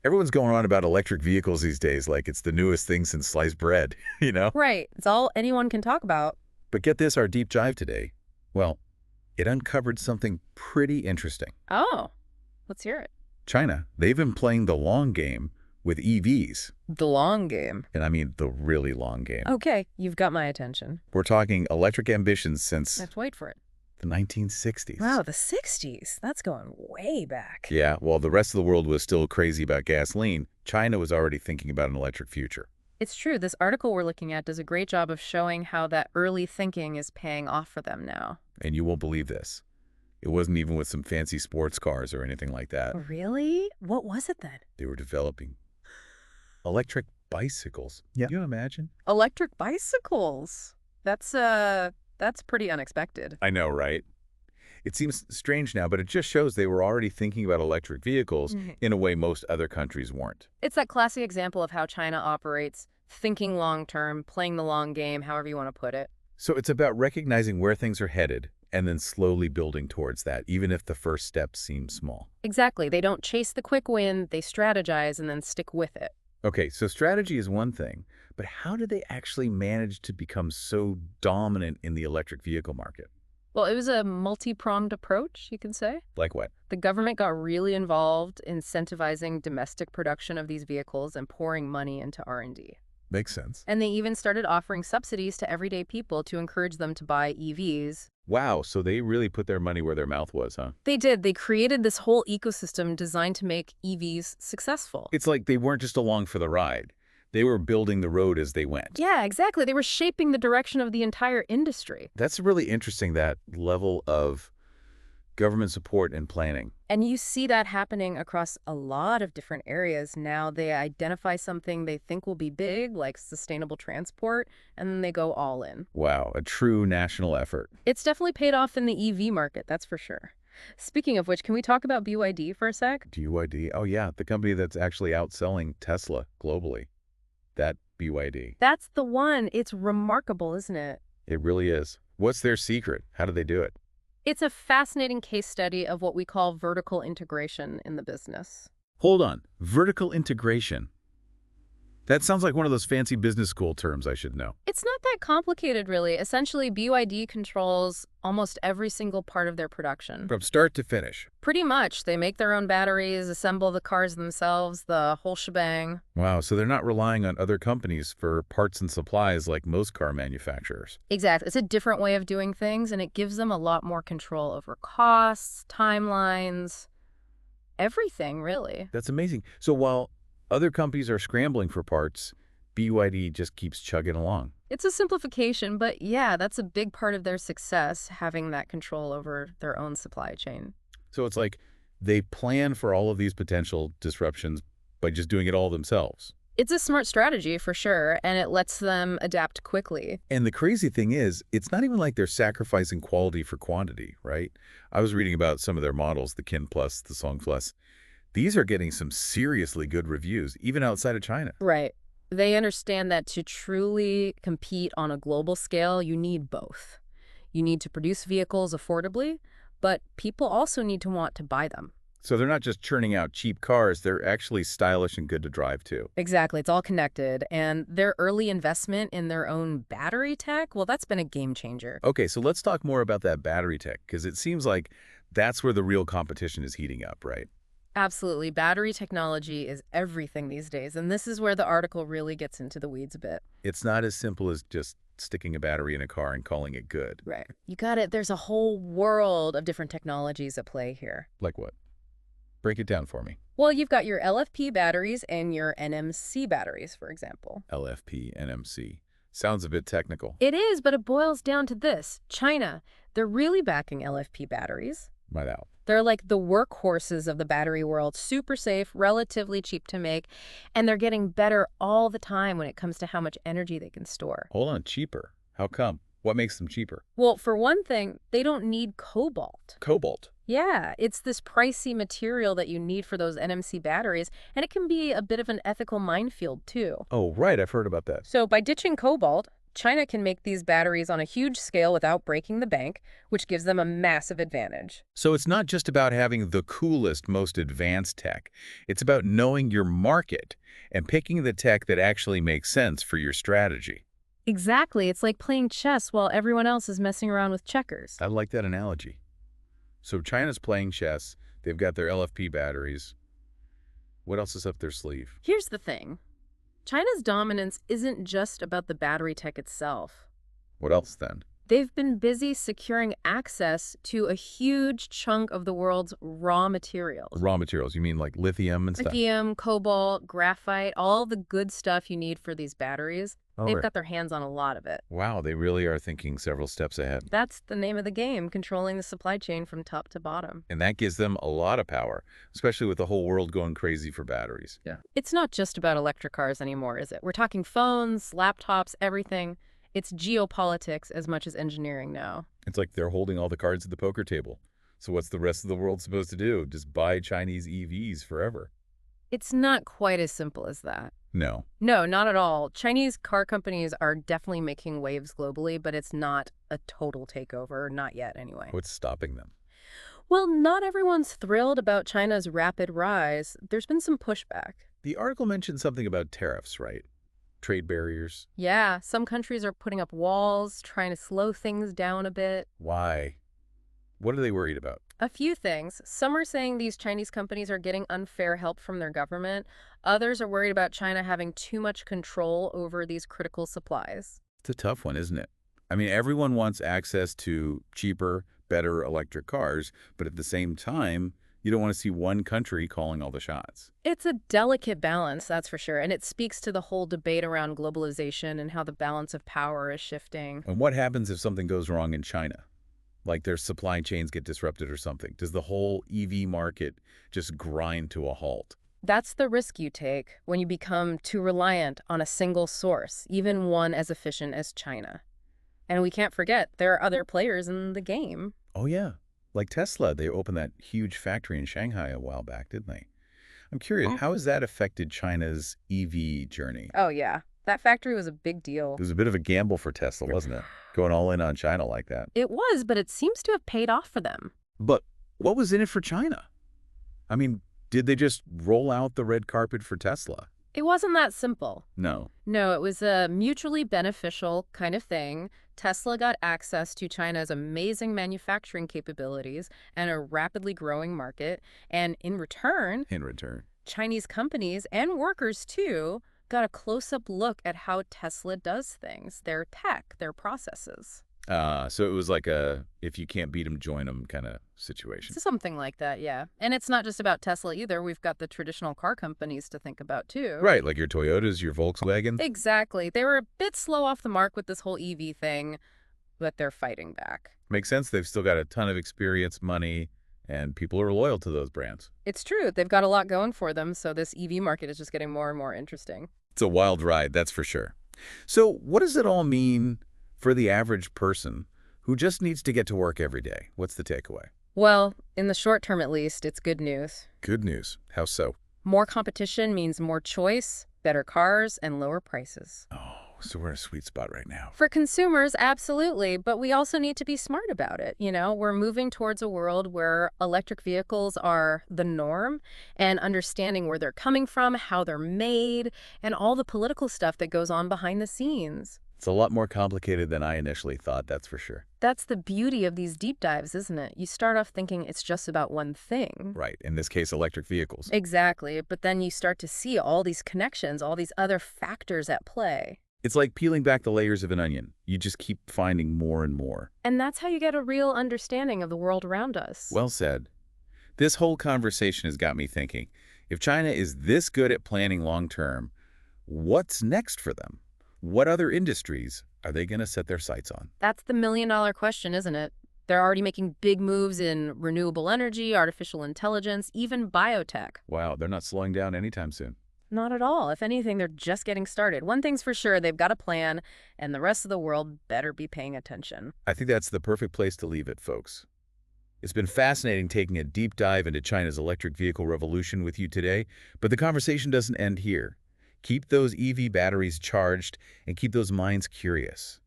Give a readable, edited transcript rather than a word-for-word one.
Everyone's going on about electric vehicles these days like it's the newest thing since sliced bread, you know? Right. It's all anyone can talk about. But get this, our deep dive today, well, it uncovered something pretty interesting. Oh, let's hear it. China, they've been playing the long game with EVs, The long game. and I mean the really long game. Okay, you've got my attention. We're talking electric ambitions since Let's wait for it. the 1960s. Wow, the 60s. That's going way back. Yeah, while the rest of the world was still crazy about gasoline, China was already thinking about an electric future. It's true. This article we're looking at does a great job of showing how that early thinking is paying off for them now. And you won't believe this. It wasn't even with some fancy sports cars or anything like that. Really? What was it then? They were developing electric bicycles. Yeah. Can you imagine? Electric bicycles. That's pretty unexpected. I know, right? It seems strange now, but it just shows they were already thinking about electric vehicles in a way most other countries weren't. It's that classic example of how China operates, thinking long-term, playing the long game, however you want to put it. So it's about recognizing where things are headed and then slowly building towards that, even if the first steps seem small. Exactly. They don't chase the quick win, they strategize and then stick with it. Okay, so strategy is one thing, but how did they actually manage to become so dominant in the electric vehicle market? Well, it was a multi-pronged approach, you can say. Like what? The government got really involved, incentivizing domestic production of these vehicles and pouring money into R&D. Makes sense. And they even started offering subsidies to everyday people to encourage them to buy EVs. Wow, so they really put their money where their mouth was, huh? They did. They created this whole ecosystem designed to make EVs successful. It's like they weren't just along for the ride. They were building the road as they went. Yeah, exactly. They were shaping the direction of the entire industry. That's really interesting, that level of government support and planning. And you see that happening across a lot of different areas now. They identify something they think will be big, like sustainable transport, and then they go all in. Wow, a true national effort. It's definitely paid off in the EV market, that's for sure. Speaking of which, can we talk about BYD for a sec? BYD? Oh yeah, the company that's actually outselling Tesla globally. That BYD. That's the one. It's remarkable, isn't it? It really is. What's their secret? How do they do it? It's a fascinating case study of what we call vertical integration in the business. Hold on. Vertical integration. That sounds like one of those fancy business school terms I should know. It's not that complicated, really. Essentially, BYD controls almost every single part of their production. From start to finish. Pretty much. They make their own batteries, assemble the cars themselves, the whole shebang. Wow, so they're not relying on other companies for parts and supplies like most car manufacturers. Exactly. It's a different way of doing things, and it gives them a lot more control over costs, timelines, everything, really. That's amazing. So while other companies are scrambling for parts, BYD just keeps chugging along. It's a simplification, but yeah, that's a big part of their success, having that control over their own supply chain. So it's like they plan for all of these potential disruptions by just doing it all themselves. It's a smart strategy for sure, and it lets them adapt quickly. And the crazy thing is, it's not even like they're sacrificing quality for quantity, right? I was reading about some of their models, the Kin Plus, the Song Plus. These are getting some seriously good reviews, even outside of China. Right. They understand that to truly compete on a global scale, you need both. You need to produce vehicles affordably, but people also need to want to buy them. So they're not just churning out cheap cars, they're actually stylish and good to drive too. Exactly. It's all connected. And their early investment in their own battery tech, well, that's been a game changer. Okay, so let's talk more about that battery tech, because it seems like that's where the real competition is heating up, right? Absolutely. Battery technology is everything these days, and this is where the article really gets into the weeds a bit. It's not as simple as just sticking a battery in a car and calling it good. Right. You got it. There's a whole world of different technologies at play here. Like what? Break it down for me. Well, you've got your LFP batteries and your NMC batteries, for example. LFP, NMC. Sounds a bit technical. It is, but it boils down to this. China, they're really backing LFP batteries. Might out. They're like the workhorses of the battery world, super safe, relatively cheap to make, and they're getting better all the time when it comes to how much energy they can store. Hold on, cheaper. How come? What makes them cheaper? Well, for one thing, they don't need cobalt. Cobalt. Yeah, it's this pricey material that you need for those NMC batteries, and it can be a bit of an ethical minefield, too. Oh, right, I've heard about that. So by ditching cobalt, China can make these batteries on a huge scale without breaking the bank, which gives them a massive advantage. So it's not just about having the coolest, most advanced tech. It's about knowing your market and picking the tech that actually makes sense for your strategy. Exactly. It's like playing chess while everyone else is messing around with checkers. I like that analogy. So China's playing chess. They've got their LFP batteries. What else is up their sleeve? Here's the thing. China's dominance isn't just about the battery tech itself. What else then? They've been busy securing access to a huge chunk of the world's raw materials. Raw materials, you mean like lithium and stuff? Lithium, cobalt, graphite, all the good stuff you need for these batteries. Oh, They've right. got their hands on a lot of it. Wow, they really are thinking several steps ahead. That's the name of the game, controlling the supply chain from top to bottom. And that gives them a lot of power, especially with the whole world going crazy for batteries. Yeah. It's not just about electric cars anymore, is it? We're talking phones, laptops, everything. It's geopolitics as much as engineering now. It's like they're holding all the cards at the poker table. So what's the rest of the world supposed to do? Just buy Chinese EVs forever? It's not quite as simple as that. No. No, not at all. Chinese car companies are definitely making waves globally, but it's not a total takeover, not yet anyway. What's stopping them? Well, not everyone's thrilled about China's rapid rise. There's been some pushback. The article mentioned something about tariffs, right? Trade barriers. Yeah, some countries are putting up walls, trying to slow things down a bit. Why? What are they worried about? A few things. Some are saying these Chinese companies are getting unfair help from their government. Others are worried about China having too much control over these critical supplies. It's a tough one, isn't it? I mean, everyone wants access to cheaper, better electric cars, but at the same time, you don't want to see one country calling all the shots. It's a delicate balance, that's for sure, and it speaks to the whole debate around globalization and how the balance of power is shifting. And what happens if something goes wrong in China? Like their supply chains get disrupted or something? Does the whole EV market just grind to a halt? That's the risk you take when you become too reliant on a single source, even one as efficient as China. And we can't forget, there are other players in the game. Oh, yeah. Like Tesla, they opened that huge factory in Shanghai a while back, didn't they? I'm curious, how has that affected China's EV journey? Oh, yeah. That factory was a big deal. It was a bit of a gamble for Tesla, wasn't it? Going all in on China like that. It was, but it seems to have paid off for them. But what was in it for China? I mean, did they just roll out the red carpet for Tesla? It wasn't that simple. No. No, it was a mutually beneficial kind of thing. Tesla got access to China's amazing manufacturing capabilities and a rapidly growing market. And in return, Chinese companies and workers, too, got a close-up look at how Tesla does things, their tech, their processes. So it was like a if you can't beat them, join them kind of situation. Something like that, yeah. And it's not just about Tesla either. We've got the traditional car companies to think about, too. Right, like your Toyotas, your Volkswagen. Exactly. They were a bit slow off the mark with this whole EV thing, but they're fighting back. Makes sense. They've still got a ton of experience, money, and people are loyal to those brands. It's true. They've got a lot going for them, so this EV market is just getting more and more interesting. It's a wild ride, that's for sure. So what does it all mean for the average person who just needs to get to work every day? What's the takeaway? Well, in the short term at least, it's good news. Good news. How so? More competition means more choice, better cars, and lower prices. Oh, so we're in a sweet spot right now. For consumers, absolutely, but we also need to be smart about it. You know, we're moving towards a world where electric vehicles are the norm, and understanding where they're coming from, how they're made, and all the political stuff that goes on behind the scenes. It's a lot more complicated than I initially thought, that's for sure. That's the beauty of these deep dives, isn't it? You start off thinking it's just about one thing. Right, in this case, electric vehicles. Exactly, but then you start to see all these connections, all these other factors at play. It's like peeling back the layers of an onion. You just keep finding more and more. And that's how you get a real understanding of the world around us. Well said. This whole conversation has got me thinking, if China is this good at planning long-term, what's next for them? What other industries are they going to set their sights on? That's the million-dollar question, isn't it? They're already making big moves in renewable energy, artificial intelligence, even biotech. Wow, they're not slowing down anytime soon. Not at all. If anything, they're just getting started. One thing's for sure, they've got a plan, and the rest of the world better be paying attention. I think that's the perfect place to leave it, folks. It's been fascinating taking a deep dive into China's electric vehicle revolution with you today, but the conversation doesn't end here. Keep those EV batteries charged and keep those minds curious.